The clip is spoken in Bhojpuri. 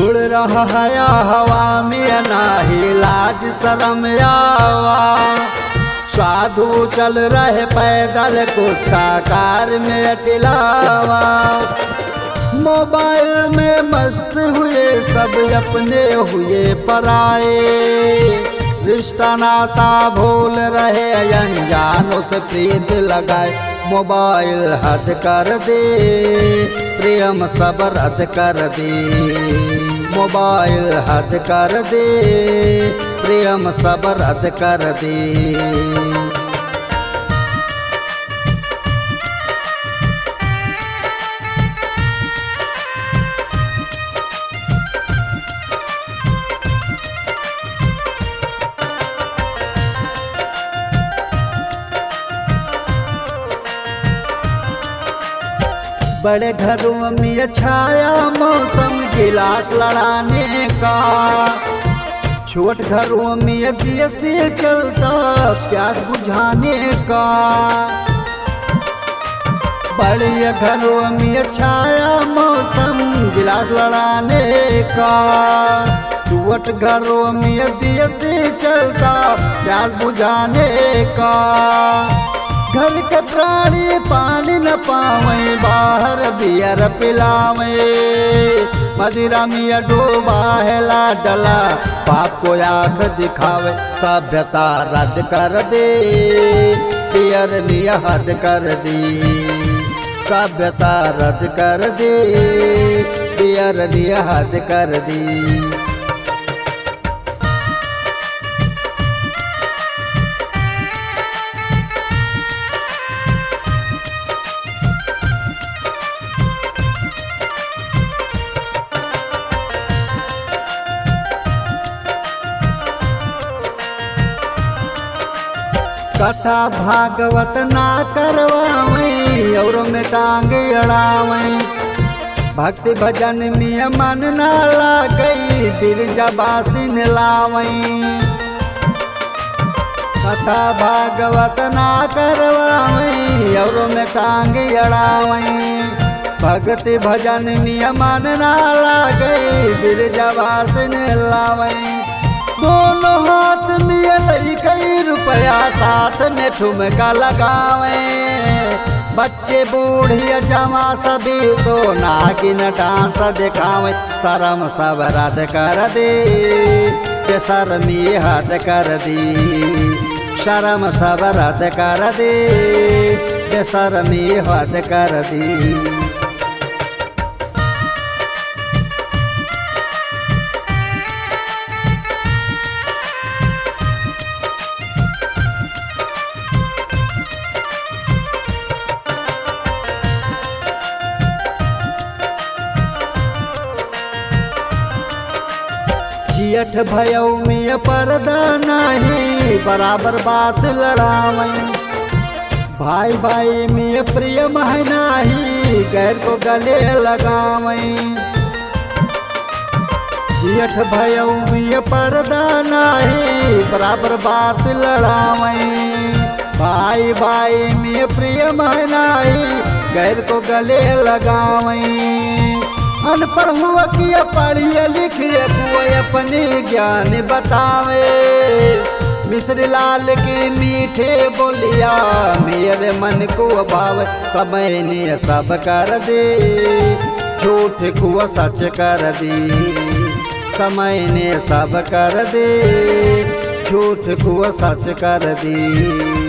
उड़ रहा है हवा में नाही लाज शरम आवा। साधु चल रहे पैदल कुत्ता कार में अटिलावा। मोबाइल में मस्त हुए सब अपने हुए पराए। रिश्ता नाता भूल रहे अनजानों से प्रीत लगाए। मोबाइल हद कर दे प्रेम सब रद्द कर दे। मोबाइल हद कर दे प्रेम सब रद्द कर दे। बड़े घरों में छाया मौसम गिलास लड़ाने का। छोट घरों में दिए से चलता प्यास बुझाने का। बड़े घरों में छाया मौसम गिलास लड़ाने का। छोट घरों में दिए से चलता प्यास बुझाने का। घर के प्राणी पानी न पावे बाहर बियर पिलावे। मदिरा में डूबा है लाडला पाप को आँख दिखावे। सभ्यता रद्द कर दे बियर नियत कर दी। सभ्यता रद्द कर दे बियर नियत कर दी। कथा भागवत ना करवावे और में टांग अड़ावे। भक्ति भजन में मन ना लागई बिरजा बासिन लावई। कथा भागवत ना करवावे और में टांग अड़ावे। भक्ति भजन में मन ना लागई बिरजा बासिन लावई। दोनों हाथ में कई रुपया साथ में ठुमका लगावे। बच्चे बूढ़िया जमा सभी तो नागिन डांस दिखावे। शर्म सब रद्द कर दे बेशर्मी हद कर दी। शर्म सब रद्द कर दे बेशर्मी हद कर दी। जियठ भयो में पर्दा नहीं बराबर बात लड़ावे। भाई भाई में प्रिय है नहीं गैर को गले लगावे। जियठ भयो में पर्दा नहीं बराबर बात लड़ावे। भाई भाई में प्रिय है नहीं गैर को गले लगावे। अनपढ़ हुआ किया पढ़िए लिखिए कोई अपने ज्ञान बतावे। मिश्र लाल की मीठे बोलिया मेरे मन को भाव। समय ने सब कर दे झूठ को सच कर दी। समय ने सब कर दे झूठ को सच कर दी।